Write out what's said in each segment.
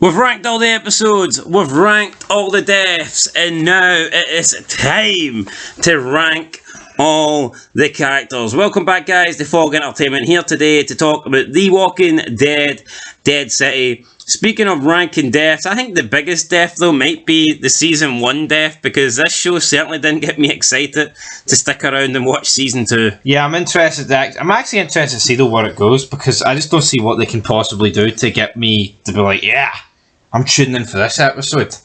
We've ranked all the episodes, we've ranked all the deaths, and now it is time to rank all the characters. Welcome back, guys, to Fog Entertainment, here today to talk about The Walking Dead, Dead City. Speaking of ranking deaths, I think the biggest death, though, might be the Season 1 death, because this show certainly didn't get me excited to stick around and watch Season 2. Yeah, I'm actually interested to see where it goes, because I just don't see what they can possibly do to get me to be like, yeah, I'm tuning in for this episode.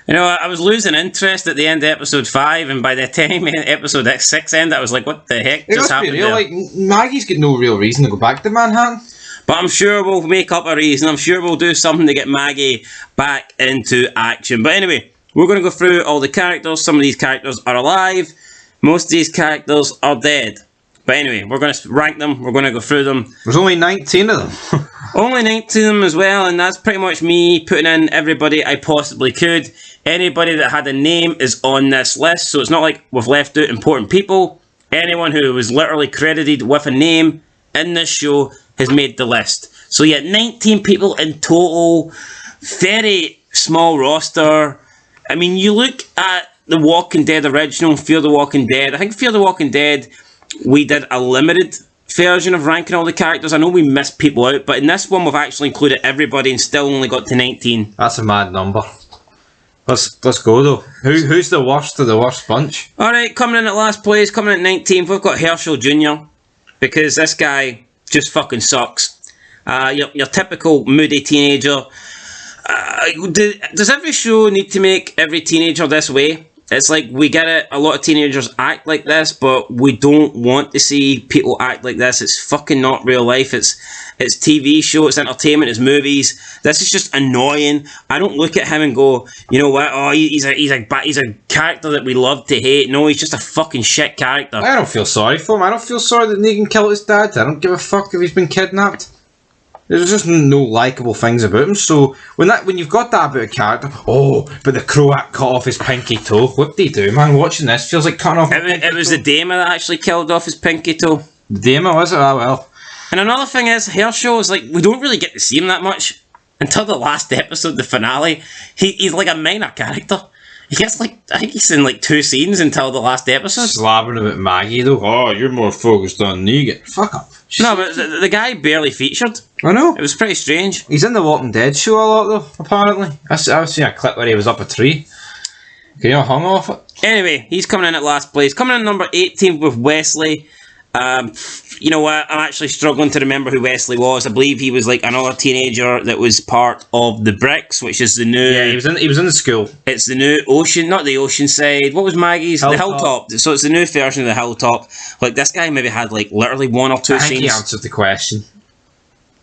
You know, I was losing interest at the end of episode 5, and by the time episode 6 ended, I was like, what the heck just happened there? Like, Maggie's got no real reason to go back to Manhattan. But I'm sure we'll make up a reason. I'm sure we'll do something to get Maggie back into action. But anyway, we're going to go through all the characters. Some of these characters are alive. Most of these characters are dead. But anyway, we're going to rank them. We're going to go through them. There's only 19 of them. Only 19 of them as well, and that's pretty much me putting in everybody I possibly could. Anybody that had a name is on this list, so it's not like we've left out important people. Anyone who was literally credited with a name in this show has made the list. So yeah, 19 people in total. Very small roster. I mean, you look at The Walking Dead original, Fear the Walking Dead. I think Fear the Walking Dead, we did a limited version of ranking all the characters. I know we missed people out, but in this one we've actually included everybody and still only got to 19. That's a mad number. Let's go though. Who's the worst of the worst bunch? Alright, coming in at last place, coming in at 19th, we've got Herschel Jr. Because this guy just fucking sucks. Your typical moody teenager. Does every show need to make every teenager this way? It's like, we get it, a lot of teenagers act like this, but we don't want to see people act like this. It's fucking not real life. It's TV show, it's entertainment, it's movies. This is just annoying. I don't look at him and go, you know what, oh, he's a character that we love to hate. No, he's just a fucking shit character. I don't feel sorry for him. I don't feel sorry that Negan killed his dad. I don't give a fuck if he's been kidnapped. There's just no likeable things about him. So when you've got that about a character, oh, but the Croat cut off his pinky toe. What did he do, man? Watching this feels like cutting off. It was the Dama that actually killed off his pinky toe. The Dama, was it? Ah, well. And another thing is, Herschel is like, we don't really get to see him that much until the last episode, the finale. He's like a minor character. He gets like, I think he's in like 2 scenes until the last episode. Slabbing about Maggie though. Oh, you're more focused on Negan. Fuck up. No, but the guy barely featured. I know. It was pretty strange. He's in the Walking Dead show a lot though, apparently. I've seen a clip where he was up a tree. Okay, you hung off it. Anyway, he's coming in at last place. Coming in number 18 with Wesley. You know what? I'm actually struggling to remember who Wesley was. I believe he was like another teenager that was part of the Bricks, which is the new. Yeah, he was in the school. It's the new Ocean, not the Oceanside. What was Maggie's? The Hilltop. So it's the new version of the Hilltop. Like, this guy maybe had like literally 1 or 2 I scenes. think he answered the question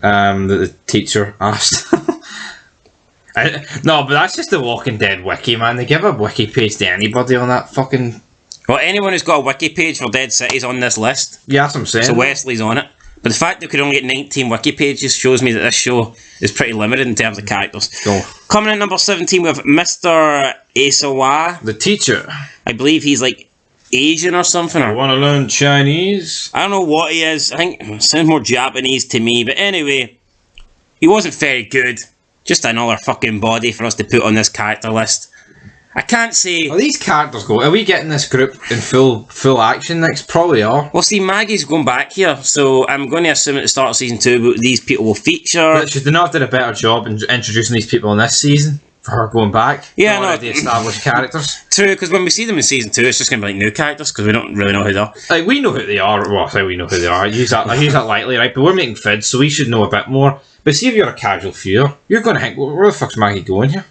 that the teacher asked. No, but that's just the Walking Dead wiki, man. They give a wiki page to anybody on that fucking. Well, anyone who's got a wiki page for Dead City is on this list. Yeah, that's what I'm saying. So Wesley's on it. But the fact that we could only get 19 wiki pages shows me that this show is pretty limited in terms of characters. Go. Coming in number 17 with Mr. Asawa. The teacher. I believe he's like Asian or something. I want to learn Chinese. I don't know what he is. I think it sounds more Japanese to me. But anyway, he wasn't very good. Just another fucking body for us to put on this character list. I can't say. Are these characters go? Are we getting this group in full action next? Probably are. Well, see, Maggie's going back here, so I'm going to assume at the start of season 2 these people will feature. But should they not have done a better job in introducing these people in this season for her going back? Yeah, no. Already established characters. True, because when we see them in season 2, it's just going to be like new characters because we don't really know who they are. Like, we know who they are. Well, I say we know who they are. I use that lightly, right? But we're making fids, so we should know a bit more. But see, if you're a casual viewer, you're going to think, where the fuck's Maggie going here?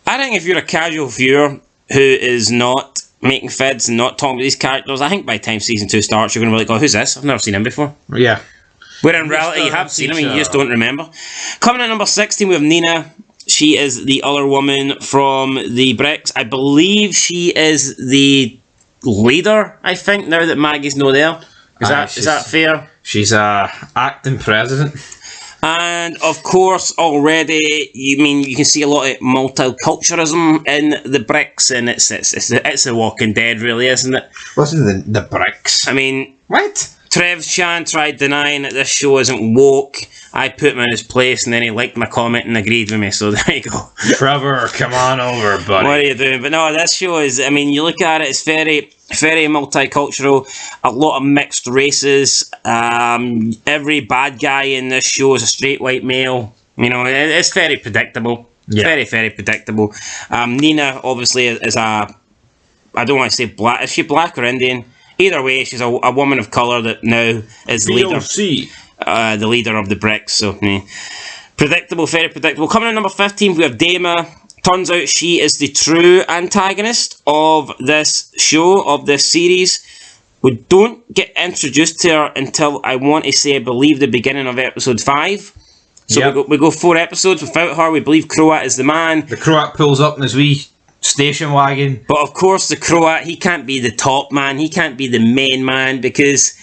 I think if you're a casual viewer who is not making fids and not talking about these characters, I think by the time season 2 starts, you're going to be like, oh, who's this? I've never seen him before. Yeah. Where in reality, you have seen him and you just don't remember. Coming at number 16, we have Nina. She is the other woman from the Bricks. I believe she is the leader, I think, now that Maggie's not there. Is that fair? She's acting president. And of course, already, you can see a lot of multiculturalism in the Bricks, and it's The Walking Dead, really, isn't it? Listen to the Bricks. I mean, what? Trev Chan tried denying that this show isn't woke. I put him in his place, and then he liked my comment and agreed with me. So there you go. Trevor, come on over, buddy. What are you doing? But no, this show is. I mean, you look at it; it's very, very multicultural. A lot of mixed races. Every bad guy in this show is a straight white male. You know, it's very predictable. Yeah. Very, very predictable. Nina obviously is a. I don't want to say black. Is she black or Indian? Either way, she's a woman of colour that now is the leader. The leader of the Bricks. So, predictable, very predictable. Coming in number 15, we have Dama. Turns out she is the true antagonist of this show, of this series. We don't get introduced to her until, I want to say, I believe the beginning of episode 5. So Yep. we go 4 episodes without her. We believe Croat is the man. The Croat pulls up in his wee station wagon. But of course, the Croat, he can't be the top man. He can't be the main man because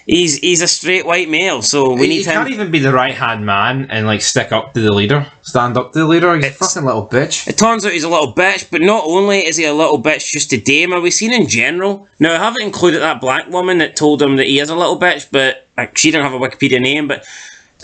he's a straight white male. So we need He him. can't even be the right-hand man and, like, stick up to the leader. Stand up to the leader. He's a fucking little bitch. It turns out he's a little bitch, but not only is he a little bitch just to Dama, we've seen in general. Now, I haven't included that black woman that told him that he is a little bitch, but she didn't have a Wikipedia name, but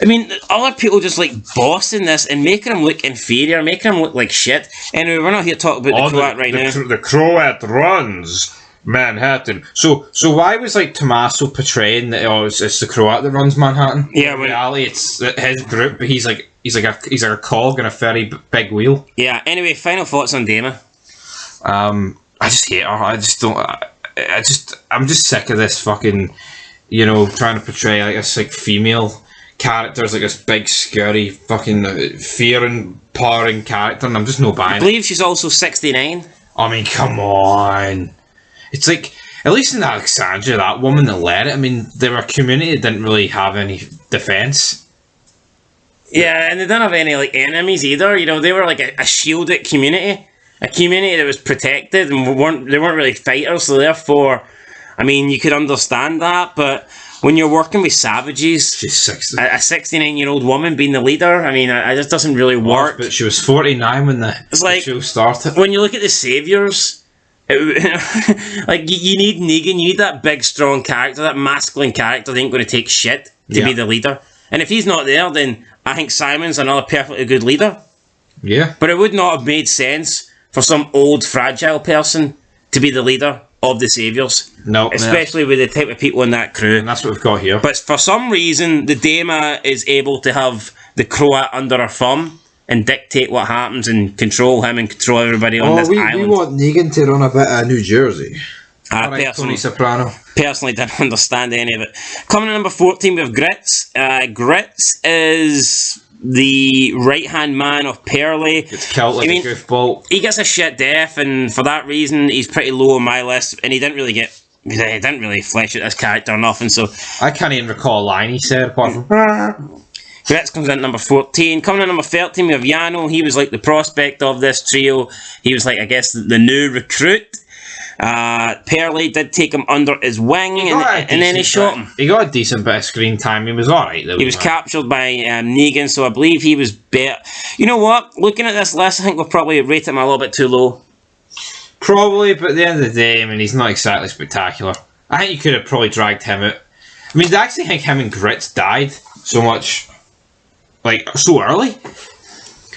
I mean, other people just like bossing this and making him look inferior, making him look like shit. Anyway, we're not here to talk about the Croat right now. The Croat runs Manhattan. So why was like Tommaso portraying that it's the Croat that runs Manhattan? Yeah, in reality, it's his group. But he's like a cog in a very big wheel. Yeah. Anyway, final thoughts on Dama. I just hate her. I'm just sick of this fucking, trying to portray like this like female characters, like this big scary fucking fear and powering character, and I'm just no buying I it. believe she's also 69. I mean, come on. It's like, at least in Alexandria, that woman that led it, I mean, they were a community that didn't really have any defence. Yeah, and they didn't have any like enemies either. They were like a shielded community, a community that was protected, and they weren't really fighters. So therefore, I mean, you could understand that, but when you're working with savages, She's 60. a 69-year-old woman being the leader, I mean, it just doesn't really work. But she was 49 when the like- show started. When you look at the saviors, like you need Negan, you need that big, strong character, that masculine character that ain't going to take shit to be the leader. And if he's not there, then I think Simon's another perfectly good leader. Yeah. But it would not have made sense for some old, fragile person to be the leader of the saviors. No. Especially with the type of people in that crew. And that's what we've got here. But for some reason, the Dama is able to have the Croat under her thumb and dictate what happens and control him and control everybody on this we island. want Negan to run a bit of New Jersey. I Alright, Tony Soprano. personally didn't understand any of it. Coming in number 14, we have Grits. Grits is the right-hand man of Pearly. It's killed like a goofball. He gets a shit death, and for that reason, he's pretty low on my list, and he didn't really flesh out this character or nothing, so I can't even recall a line he said apart from... Grits comes in at number 14. Coming in number 13, we have Yano. He was like the prospect of this trio. He was like, I guess, the new recruit. Pearly did take him under his wing, and then he shot him. He got a decent bit of screen time. He was alright though. He was captured by Negan, so I believe he was better. You know what? Looking at this list, I think we'll probably rate him a little bit too low. Probably, but at the end of the day, I mean, he's not exactly spectacular. I think you could have probably dragged him out. I mean, I actually think him and Grits died so much, like, so early.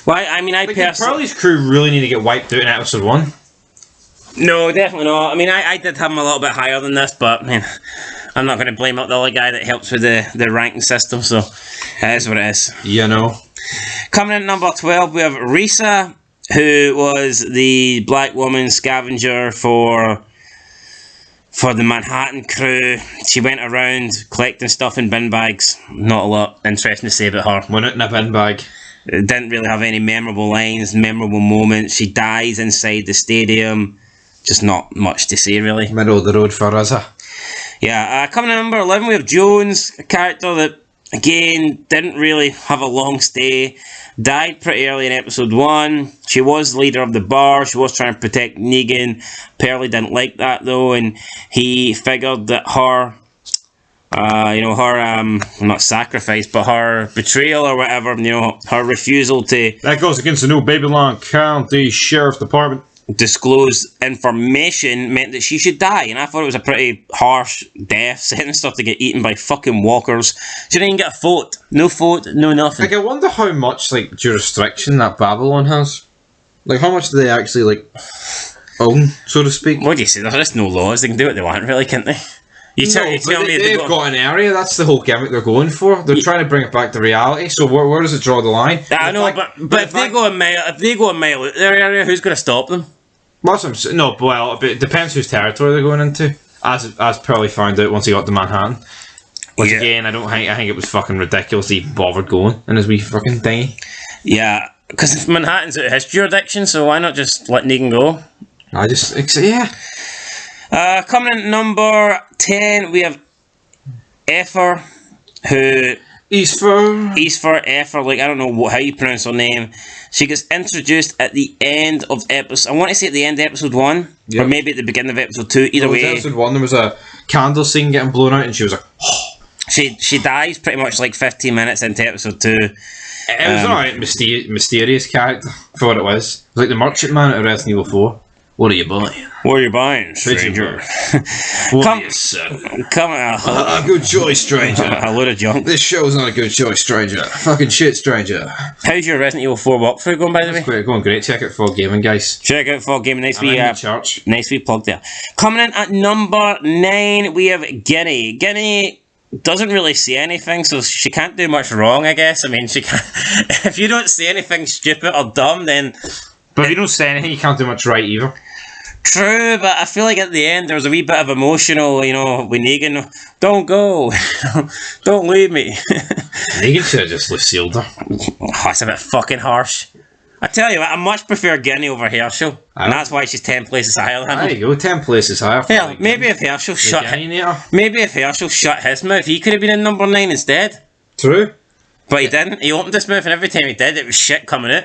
Well, I mean, I Like, personally... Pearly's crew really need to get wiped out in episode 1. No, definitely not. I mean, I did have him a little bit higher than this, but, man, I'm not going to blame up the other guy that helps with the ranking system, so it is what it is. You know. Coming in at number 12, we have Risa, who was the black woman scavenger for the Manhattan crew. She went around collecting stuff in bin bags. Not a lot interesting to say about her. Went out in a bin bag. It didn't really have any memorable lines, memorable moments. She dies inside the stadium. Just not much to say, really. Middle of the road for Risa. Yeah, coming in at number 11, we have Jones, a character that, again, didn't really have a long stay. Died pretty early in episode 1. She was the leader of the bar. She was trying to protect Negan. Pearly didn't like that, though, and he figured that her, not sacrifice, but her betrayal or whatever, her refusal to... That goes against the new Babylon County Sheriff's Department. disclose information meant that she should die, and I thought it was a pretty harsh death, sentenced her to get eaten by fucking walkers. She didn't even get a vote. No vote, no nothing. Like, I wonder how much, like, jurisdiction that Babylon has. Like, how much do they actually, like, own, so to speak? What do you say? There's just no laws. They can do what they want, really, can't they? You tell me they've got an area. That's the whole gimmick they're going for. They're trying to bring it back to reality. So where does it draw the line? I know, but if they go a mile out their area, who's going to stop them? No, well, it depends whose territory they're going into. As Pearly found out once he got to Manhattan. Which again, I think it was fucking ridiculous he bothered going in his wee fucking thingy. Yeah, because Manhattan's out of his jurisdiction, so why not just let Negan go? Coming in at number 10, we have Ether, who... Ether, like, I don't know how you pronounce her name. She gets introduced at the end of episode... I want to say at the end of episode 1, or maybe at the beginning of episode 2, either way. Episode 1, there was a candle scene getting blown out, and she was like... She dies pretty much like 15 minutes into episode 2. It was alright, mysterious character for what it was. It was like the merchant man at Resident Evil 4. What are you buying? What are you buying, stranger? What are you selling? Come on. A good choice, stranger. A load of junk. This show's not a good choice, stranger. Fucking shit, stranger. How's your Resident Evil 4 walkthrough going, by the way? It's going great. Check out Fog Gaming, guys. Check out Fog Gaming. Nice wee plug there. Coming in at number 9, we have Ginny. Ginny doesn't really say anything, so she can't do much wrong, I guess. I mean, she can't... if you don't say anything stupid or dumb, then... But if you don't say anything, you can't do much right either. True, but I feel like at the end there was a wee bit of emotional, with Negan. Don't go. Don't leave me. Negan should have just Lucille her. Oh, that's a bit fucking harsh. I tell you what, I much prefer Ginny over Herschel. And that's why she's 10 places higher than him. There you go, 10 places higher. Hell, maybe if Herschel shut his mouth, he could have been in number 9 instead. True. But he didn't. He opened his mouth, and every time he did, it was shit coming out.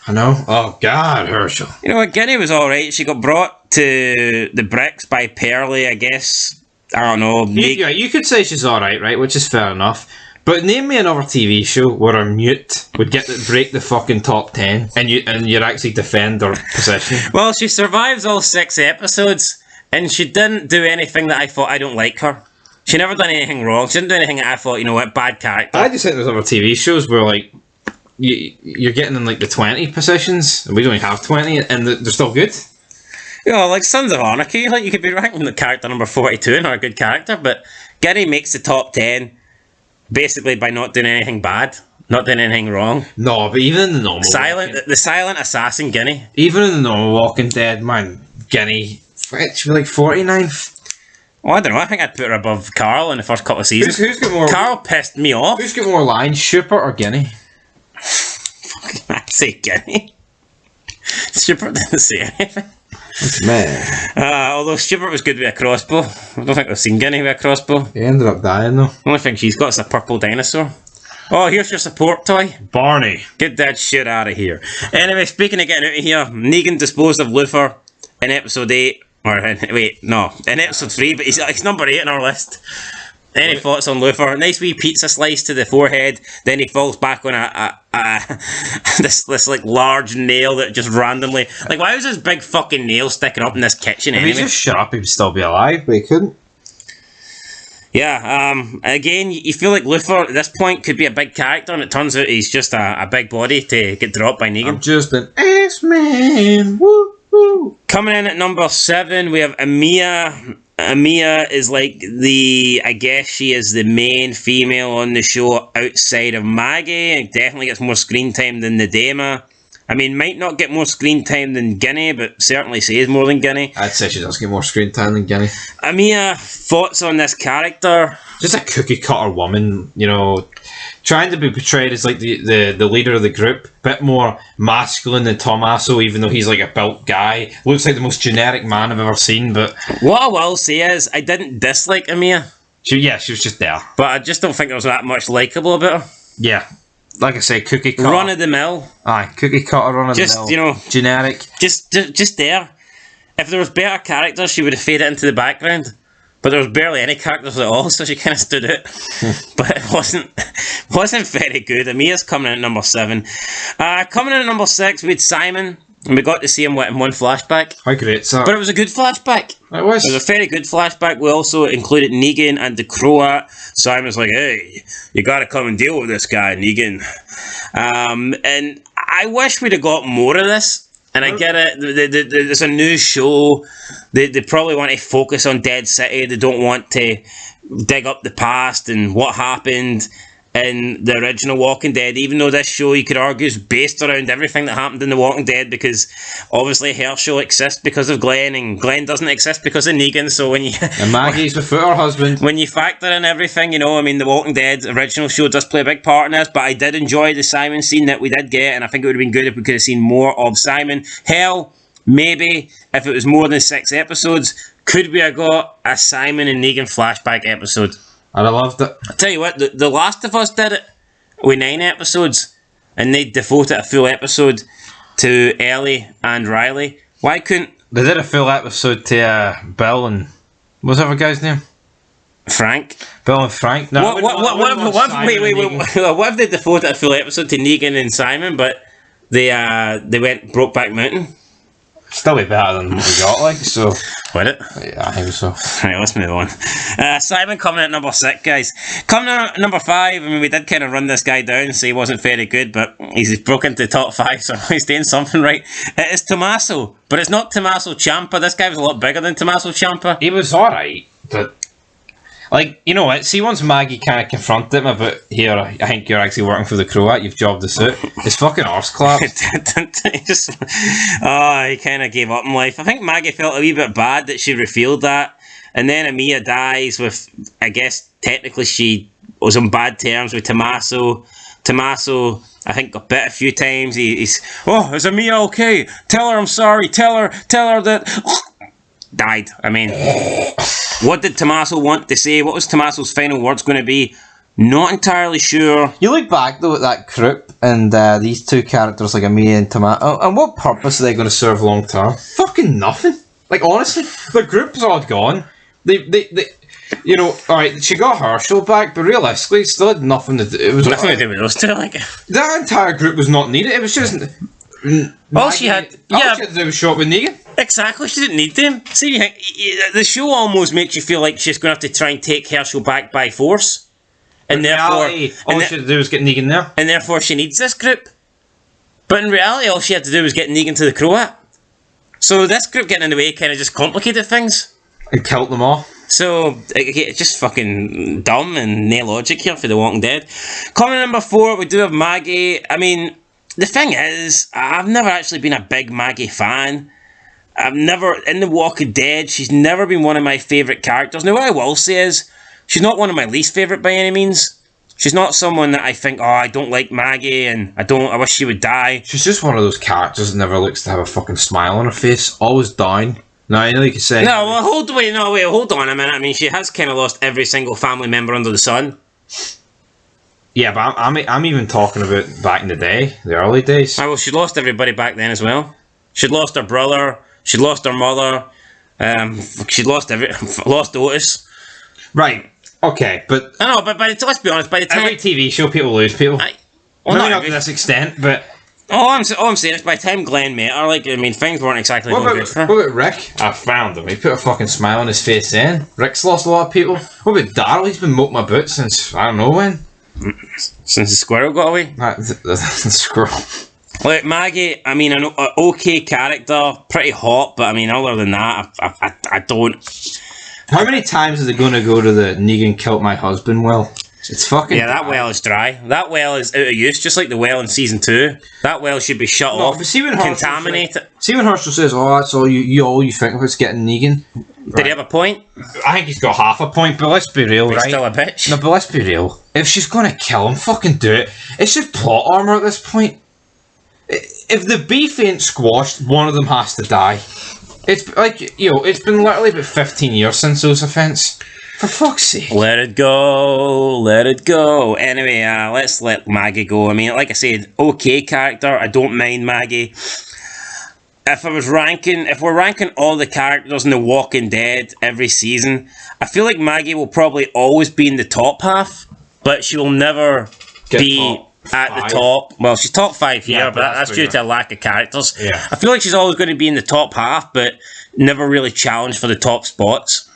I know. Oh, God, Herschel. You know what? Ginny was alright. She got brought to the bricks by Pearly, I guess. I don't know. You could say she's alright, right? Which is fair enough. But name me another TV show where a mute would break the fucking top 10 and you'd actually defend her position. Well, she survives all 6 episodes, and she didn't do anything that I thought I don't like her. She never done anything wrong. She didn't do anything that I thought, bad character. I just think there's other TV shows where, like, you're getting in like the 20 positions, and we don't even have 20, and they're still good. Like Sons of Anarchy, like you could be ranking the character number 42 and are a good character, but Ginny makes the top 10 basically by not doing anything bad, not doing anything wrong. No, but even in the normal the silent assassin Ginny. Even in the normal Walking Dead, man, Ginny, she'd be like 49. Oh, I don't know. I think I'd put her above Carl in the first couple of seasons. Who's got more? Carl pissed me off. Who's got more lines, Shooper or Ginny? I'd say Ginny. Stupert didn't say anything. Man. Although Stupert was good with a crossbow. I don't think I've seen Ginny with a crossbow. He ended up dying though. The only thing she's got is a purple dinosaur. Oh, here's your support toy. Barney. Get that shit out of here. Anyway, speaking of getting out of here, Negan disposed of Luthor in episode 8. In episode 3, but he's number 8 on our list. Any thoughts on Luthor? Nice wee pizza slice to the forehead. Then he falls back on this like large nail that just randomly, like, why was this big fucking nail sticking up in this kitchen anyway? If he just shut up, he'd still be alive, but he couldn't. Yeah. Again, you feel like Luthor at this point could be a big character, and it turns out he's just a big body to get dropped by Negan. I'm just an X-Man. Woo woo. Coming in at number 7, we have Amiya. Amiya is like I guess she is the main female on the show outside of Maggie, and definitely gets more screen time than Nadema. I mean, might not get more screen time than Ginny, but certainly says more than Ginny. I'd say she does get more screen time than Ginny. Amiya, thoughts on this character? Just a cookie cutter woman, trying to be portrayed as like the leader of the group. Bit more masculine than Tommaso, even though he's like a built guy. Looks like the most generic man I've ever seen, but... What I will say is, I didn't dislike Amiya. She was just there. But I just don't think there was that much likeable about her. Yeah. Like I say, cookie cutter. Run of the mill. Aye, cookie cutter, run of the mill. Just, generic. Just there. If there was better characters, she would have faded into the background. But there was barely any characters at all, so she kind of stood out. But it wasn't very good. Amiya's coming in at number 7. Coming in at number 6, we had Simon, And we got to see him in one flashback. How great's that? But it was a good flashback. It was. It was a very good flashback. We also included Negan and the Croat. Simon's like, hey, you gotta come and deal with this guy, Negan. And I wish we'd have got more of this. And I get it. There's a new show. They probably want to focus on Dead City. They don't want to dig up the past and what happened in the original Walking Dead, even though this show, you could argue, is based around everything that happened in The Walking Dead, because obviously Herschel exists because of Glenn, and Glenn doesn't exist because of Negan, so when you... And Maggie's without her husband. When you factor in everything, you know, I mean, The Walking Dead original show does play a big part in this, but I did enjoy the Simon scene that we did get, and I think it would have been good if we could have seen more of Simon. Hell, maybe, if it was more than 6 episodes, could we have got a Simon and Negan flashback episode? And I loved it. I tell you what, the Last of Us did it with 9 episodes, and they devoted a full episode to Ellie and Riley. Why couldn't They did a full episode to Bill and... What's the other guy's name? Frank? Bill and Frank? No, What if they devoted a full episode to Negan and Simon, but they went Brokeback Mountain? Still be better than what we got, like, so... Would it? Yeah, I think so. Right, let's move on. Simon coming at number 6, guys. Coming at number 5, I mean, we did kind of run this guy down and say he wasn't very good, but he's broke into the top 5, so he's doing something right. It is Tommaso, but it's not Tommaso Ciampa. This guy was a lot bigger than Tommaso Ciampa. He was alright, but... Like, you know what, see once Maggie kind of confronted him about, here, I think you're actually working for the Croat, you've jobbed the suit, his fucking arse clapped. He kind of gave up in life. I think Maggie felt a wee bit bad that she revealed that, and then Amia dies with, I guess, technically she was on bad terms with Tommaso. Tommaso, I think, got bit a few times. He's, oh, is Amia okay? Tell her I'm sorry, tell her that... Died. I mean, what did Tommaso want to say? What was Tommaso's final words going to be? Not entirely sure. You look back though at that group and these two characters like Amia and Tommaso, and what purpose are they going to serve long term? Fucking nothing. Like honestly, the group's all gone. They you know, alright, she got Herschel back, but realistically, it still had nothing to do. It was nothing to do with those two. Like that entire group was not needed. It was just all she had to do was show up with Negan. Exactly, she didn't need them. See, the show almost makes you feel like she's going to have to try and take Herschel back by force. And therefore... all she had to do was get Negan there. And therefore she needs this group. But in reality, all she had to do was get Negan to the Croat. So this group getting in the way kind of just complicated things. And killed them all. So, it's just fucking dumb and no logic here for The Walking Dead. Coming number 4, we do have Maggie. I mean, the thing is, I've never actually been a big Maggie fan. I've never, in The Walking Dead, she's never been one of my favourite characters. Now, what I will say is, she's not one of my least favourite by any means. She's not someone that I think, oh, I don't like Maggie, and I wish she would die. She's just one of those characters that never looks to have a fucking smile on her face. Always down. No, I know you could say... No, well, hold on a minute. I mean, she has kind of lost every single family member under the sun. Yeah, but I'm even talking about back in the day, the early days. Well, she lost everybody back then as well. She'd lost her brother. She'd lost her mother. She'd lost lost Otis. Right. Okay, but I know, but let's be honest. By the time every TV show, people lose people. Well, maybe not to this extent, but all I'm saying is, by the time Glenn met her, like, I mean, things weren't exactly going good for her. What about Rick? I found him. He put a fucking smile on his face then. Rick's lost a lot of people. What about Daryl? He's been moping my boot since I don't know when. Since the squirrel got away. The squirrel. Like Maggie, I mean, an okay character, pretty hot, but I mean, other than that, I don't. How many times is it going to go to the Negan killed my husband well? It's fucking that dry. well is dry. That well is out of use, just like the well in season 2. That well should be shut off, but see when contaminated. See when Herschel says, "Oh, that's all you think of is getting Negan." Did he have a point? I think he's got half a point, but let's be real, He's right? still a bitch. No, but let's be real. If she's going to kill him, fucking do it. It's just plot armor at this point. If the beef ain't squashed, one of them has to die. It's like, you know, it's been literally about 15 years since those events. For fuck's sake. Let it go, let it go. Anyway, let's let Maggie go. I mean, like I said, okay character. I don't mind Maggie. If we're ranking all the characters in The Walking Dead every season, I feel like Maggie will probably always be in the top half, but she will never be at the Five. top. Well, she's top 5 here, Yeah, but but that's that's due true, to a lack of characters. Yeah. I feel like she's always going to be in the top half, but never really challenged for the top spots.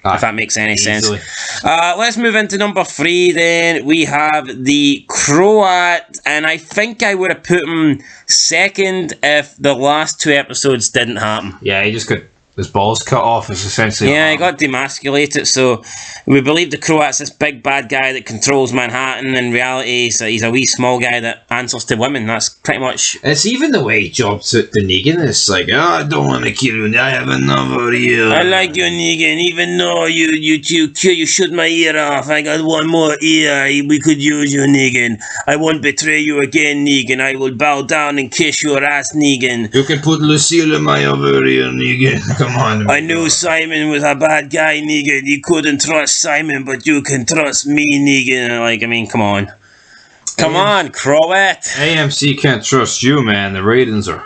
If that makes any Easily. sense. Let's move into number 3 then. We have the Croat, and I think I would have put him second if the last 2 episodes didn't happen. Yeah, he just got his balls cut off, is essentially Yeah, what he got demasculated, so we believe the Croat's this big bad guy that controls Manhattan. In reality, he's a wee small guy that answers to women. That's pretty much... It's even the way he jobs at the Negan. It's like, oh, I don't want to kill you. I have another ear. I like you, Negan, even though you shoot my ear off. I got one more ear. We could use you, Negan. I won't betray you again, Negan. I will bow down and kiss your ass, Negan. You can put Lucille in my other ear, Negan. Come on. I knew Simon was a bad guy, Negan. You couldn't trust Simon, but you can trust me, Negan. Like, I mean, come on. Come on, Croat. AMC can't trust you, man. The ratings are...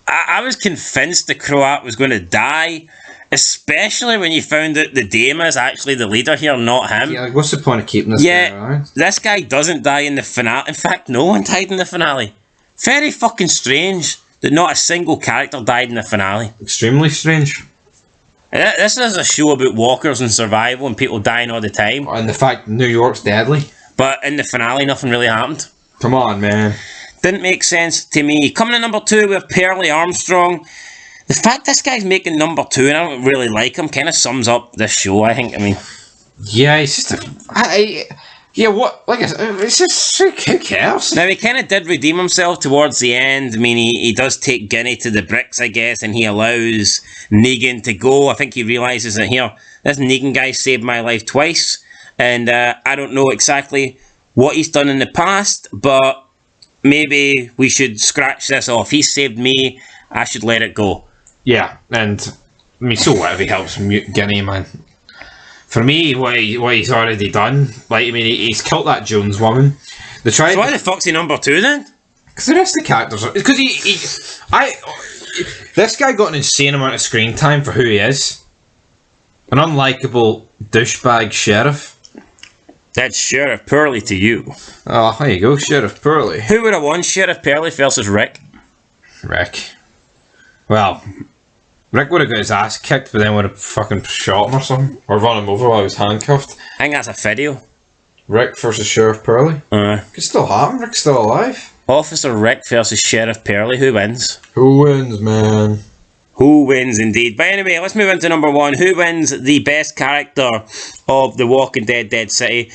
I was convinced the Croat was going to die, especially when you found out the Dame is actually the leader here, not him. Yeah, like, what's the point of keeping this guy around? This guy doesn't die in the finale. In fact, no one died in the finale. Very fucking strange that not a single character died in the finale. Extremely strange. This is a show about walkers and survival and people dying all the time. And the fact New York's deadly. But in the finale, nothing really happened. Come on, man. Didn't make sense to me. Coming in number 2, we have Pearlie Armstrong. The fact this guy's making number 2 and I don't really like him kind of sums up this show, I think. I mean, Yeah, it's just yeah, what? Like, it's just... Who cares? now he kind of did redeem himself towards the end. I mean, he does take Ginny to the bricks, I guess, and he allows Negan to go. I think he realises that here, this Negan guy saved my life twice, and I don't know exactly what he's done in the past, but maybe we should scratch this off. He saved me, I should let it go. Yeah, and... I mean, so what if he helps mute Guinea, man? For me, what he's already done, like, I mean, he's killed that Jones woman. They tried... So why the fuck's he number 2 then? Because the rest of the characters are... Because this guy got an insane amount of screen time for who he is. An unlikable douchebag sheriff. That's Sheriff Pearlie to you. Oh, there you go, Sheriff Pearlie. Who would have won, Sheriff Pearlie versus Rick? Rick. Well, Rick would have got his ass kicked, but then would have fucking shot him or something. Or run him over while he was handcuffed. I think that's a video. Rick versus Sheriff Pearlie. Could still happen, Rick's still alive. Officer Rick versus Sheriff Pearlie. Who wins? Who wins, man? Who wins indeed. But anyway, let's move into number 1. Who wins the best character of The Walking Dead Dead City?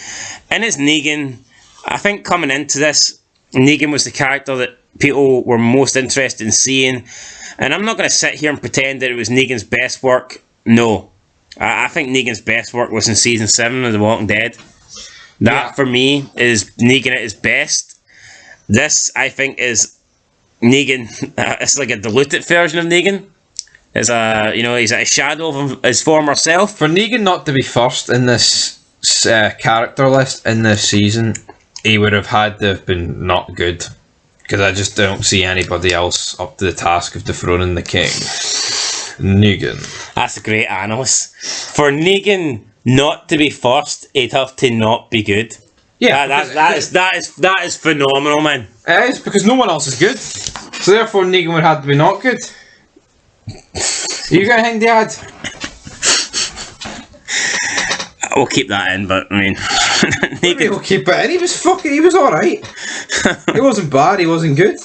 And it's Negan. I think coming into this, Negan was the character that people were most interested in seeing. And I'm not going to sit here and pretend that it was Negan's best work. No. I think Negan's best work was in Season 7 of The Walking Dead. That, for me, is Negan at his best. This, I think, is Negan. It's like a diluted version of Negan. He's a shadow of his former self. For Negan not to be first in this character list in this season, he would have had to have been not good. Because I just don't see anybody else up to the task of dethroning the king. Negan. That's a great analyst. For Negan not to be first, he'd have to not be good. Yeah, that is phenomenal, man. It is, because no one else is good. So therefore Negan would have to be not good. You got anything to add? We'll keep that in, but I mean, Maybe we'll keep it in. He was alright. He wasn't bad, he wasn't good.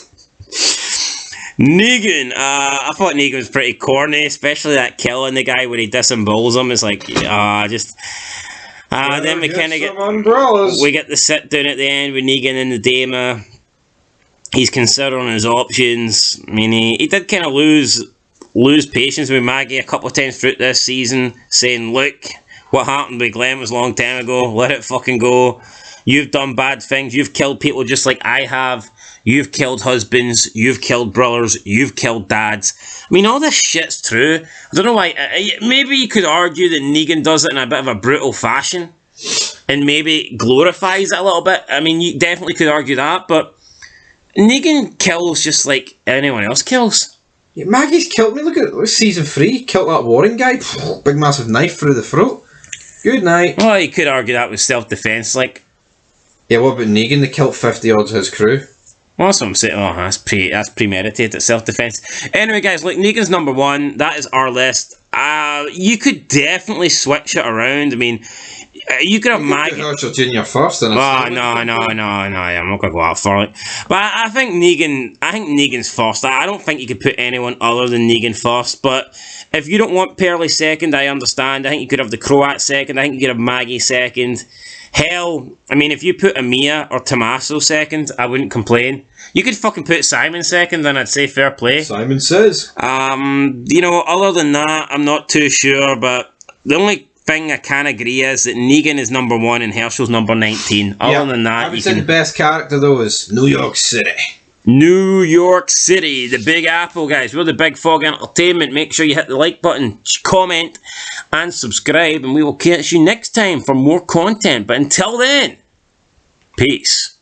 Negan, I thought Negan was pretty corny, especially that killing the guy when he disembowels him. It's like, then we kind of get umbrellas. We get the sit down at the end with Negan and the Dama. He's considering his options. I mean, he did kind of lose patience with Maggie a couple of times throughout this season, saying, look, what happened with Glenn was a long time ago, let it fucking go. You've done bad things, you've killed people just like I have, you've killed husbands, you've killed brothers, you've killed dads. I mean, all this shit's true. I don't know why, maybe you could argue that Negan does it in a bit of a brutal fashion, and maybe glorifies it a little bit. I mean, you definitely could argue that, but Negan kills just like anyone else kills. Yeah, Maggie's killed me. Look at season 3. Killed that Warren guy. Big massive knife through the throat. Good night. Well, you could argue that was self-defense. Like, Yeah, what about Negan? They killed 50 odds of his crew. Well, that's what I'm saying. Oh, that's premeditated. It's self-defense. Anyway, guys, look, Negan's number 1. That is our list. You could definitely switch it around. I mean, you could have Maggie. Herschel Jr. first, and No, I'm not gonna go out for it. But I think Negan's first. I don't think you could put anyone other than Negan first. But if you don't want Pearly second, I understand. I think you could have the Croat second. I think you could have Maggie second. Hell, I mean, if you put Amia or Tommaso second, I wouldn't complain. You could fucking put Simon second, and I'd say fair play. Simon says. Other than that, I'm not too sure, but the only thing I can agree is that Negan is number 1 and Herschel's number 19. Other than that, I would say the best character though is New York City. New York City, the Big Apple, guys. We're the Big Fog Entertainment. Make sure you hit the like button, comment, and subscribe, and we will catch you next time for more content. But until then, peace.